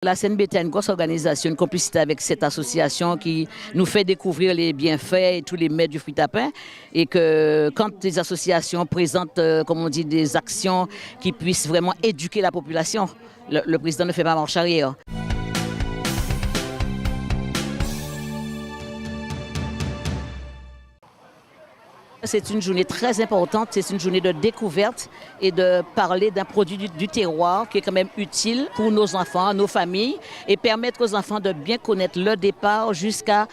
La CNBT a une grosse organisation, une complicité avec cette association qui nous fait découvrir les bienfaits et tous les mets du fruit à pain. Et que quand les associations présentent, comme on dit, des actions qui puissent vraiment éduquer la population, le président ne fait pas marche arrière. C'est une journée très importante, c'est une journée de découverte et de parler d'un produit du terroir qui est quand même utile pour nos enfants, nos familles et permettre aux enfants de bien connaître le départ jusqu'à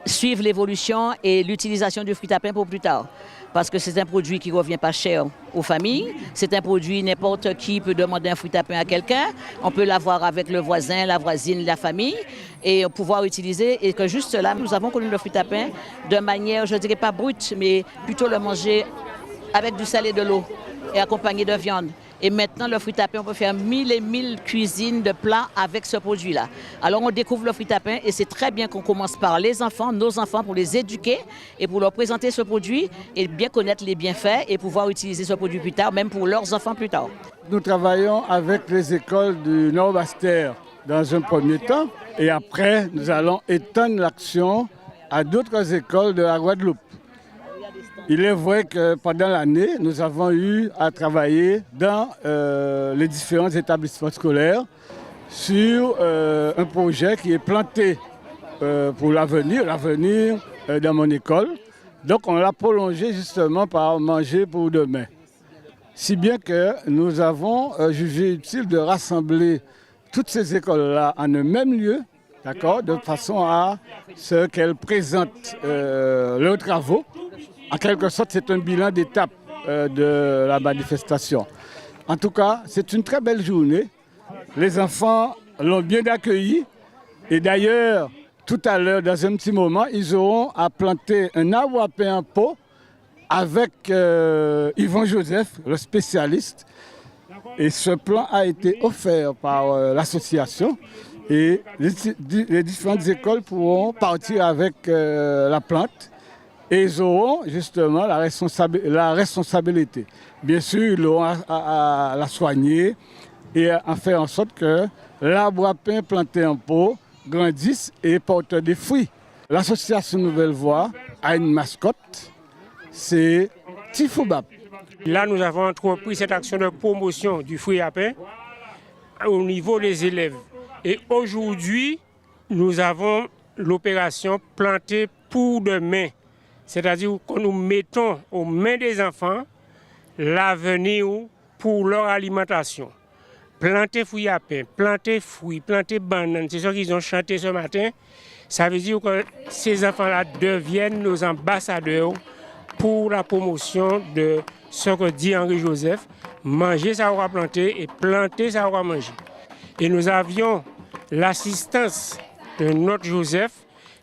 suivre l'évolution et l'utilisation du fruit à pain pour plus tard. Parce que c'est un produit qui ne revient pas cher aux familles. C'est un produit, n'importe qui peut demander un fruit à pain à quelqu'un. On peut l'avoir avec le voisin, la voisine, la famille et pouvoir utiliser. Et que juste là, nous avons connu le fruit à pain de manière, je ne dirais pas brute, mais plutôt le manger avec du sel et de l'eau et accompagné de viande. Et maintenant, le fruit à pain, on peut faire 1000 et 1000 cuisines de plats avec ce produit-là. Alors, on découvre le fruit à pain et c'est très bien qu'on commence par les enfants, nos enfants, pour les éduquer et pour leur présenter ce produit et bien connaître les bienfaits et pouvoir utiliser ce produit plus tard, même pour leurs enfants plus tard. Nous travaillons avec les écoles du Nord-Bastère dans un premier temps et après, nous allons étendre l'action à d'autres écoles de la Guadeloupe. Il est vrai que pendant l'année, nous avons eu à travailler dans les différents établissements scolaires sur un projet qui est planté pour l'avenir dans mon école. Donc on l'a prolongé justement par Manger pour demain. Si bien que nous avons jugé utile de rassembler toutes ces écoles-là en un même lieu, d'accord, de façon à ce qu'elles présentent leurs travaux. En quelque sorte, c'est un bilan d'étape de la manifestation. En tout cas, c'est une très belle journée. Les enfants l'ont bien accueilli. Et d'ailleurs, tout à l'heure, dans un petit moment, ils auront à planter un arbre à pain en pot avec Yvon Joseph, le spécialiste. Et ce plan a été offert par l'association. Et les différentes écoles pourront partir avec la plante. Et ils auront justement la responsabilité. Bien sûr, ils auront à la soigner et à faire en sorte que l'arbre à pain planté en pot grandisse et porte des fruits. L'association Nouvelle Voie a une mascotte, c'est Tifoubab. Là, nous avons entrepris cette action de promotion du fruit à pain au niveau des élèves. Et aujourd'hui, nous avons l'opération Planter pour demain. C'est-à-dire que nous mettons aux mains des enfants l'avenir pour leur alimentation. Planter fruits à pain, planter fruits, planter bananes, c'est ce qu'ils ont chanté ce matin. Ça veut dire que ces enfants-là deviennent nos ambassadeurs pour la promotion de ce que dit Henri Joseph. Manger, ça aura planter et planter, ça aura manger. Et nous avions l'assistance de notre Joseph,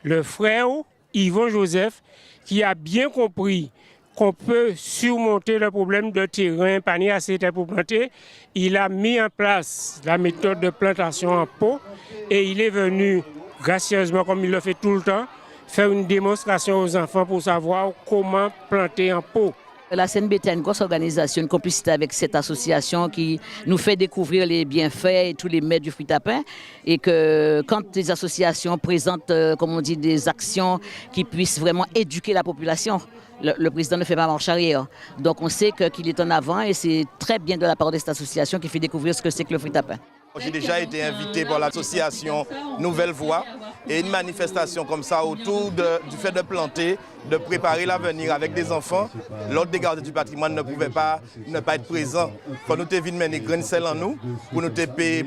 le frère Yvon Joseph, qui a bien compris qu'on peut surmonter le problème de terrain, panier assez pour planter. Il a mis en place la méthode de plantation en pot et il est venu, gracieusement, comme il le fait tout le temps, faire une démonstration aux enfants pour savoir comment planter en pot. La CNBT a une grosse organisation, une complicité avec cette association qui nous fait découvrir les bienfaits et tous les mets du fruit à pain. Et que quand les associations présentent, comme on dit, des actions qui puissent vraiment éduquer la population, le président ne fait pas marche arrière. Donc on sait qu'il est en avant et c'est très bien de la part de cette association qui fait découvrir ce que c'est que le fruit à pain. J'ai déjà été invité par l'association Nouvelle Voie et une manifestation comme ça autour du fait de planter, de préparer l'avenir avec des enfants. L'Ordre des gardes du patrimoine ne pouvait pas ne pas être présent. Quand nous devons mener grain de sel en nous, pour nous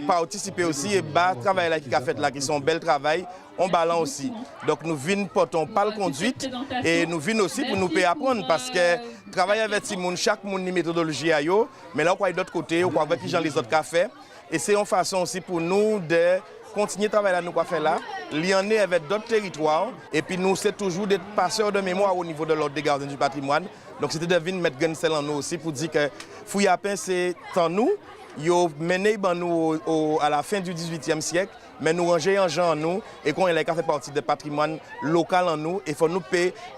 participer aussi et travailler là qui a fait là, qui sont bel travail, on balance aussi. Donc nous venons portons pas le conduite et nous venons aussi pour nous apprendre parce que travailler avec tout le monde, chaque monde a une méthodologie à eux, mais là on croit d'autre côté, on croit avec les gens les autres cafés. Et c'est une façon aussi pour nous de continuer à travailler là, nous quoi faire là, lier avec d'autres territoires. Et puis nous, c'est toujours des passeurs de mémoire au niveau de l'Ordre des gardiens du patrimoine. Donc c'était de venir mettre grain de sel en nous aussi pour dire que fruit à pain, c'est en nous. Ils ont mené nous à la fin du XVIIIe siècle, mais nous ranger en gens en nous et qu'on est fait partie du patrimoine local en nous. Il faut nous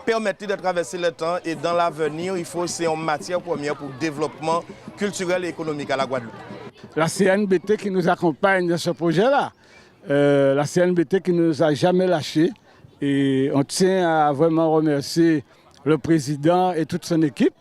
permettre de traverser le temps et dans l'avenir, il faut c'est en matière première pour le développement culturel et économique à la Guadeloupe. La CNBT qui nous accompagne dans ce projet-là. La CNBT qui ne nous a jamais lâchés. Et on tient à vraiment remercier le président et toute son équipe.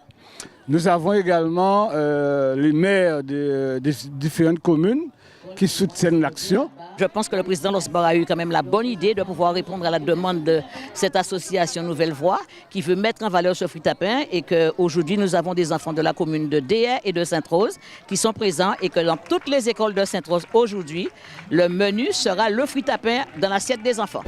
Nous avons également les maires des différentes communes qui soutiennent l'action. Je pense que le président Losbar a eu quand même la bonne idée de pouvoir répondre à la demande de cette association Nouvelle Voie qui veut mettre en valeur ce fruit à pain et qu'aujourd'hui nous avons des enfants de la commune de Déa et de Sainte-Rose qui sont présents et que dans toutes les écoles de Sainte-Rose aujourd'hui, le menu sera le fruit à pain dans l'assiette des enfants.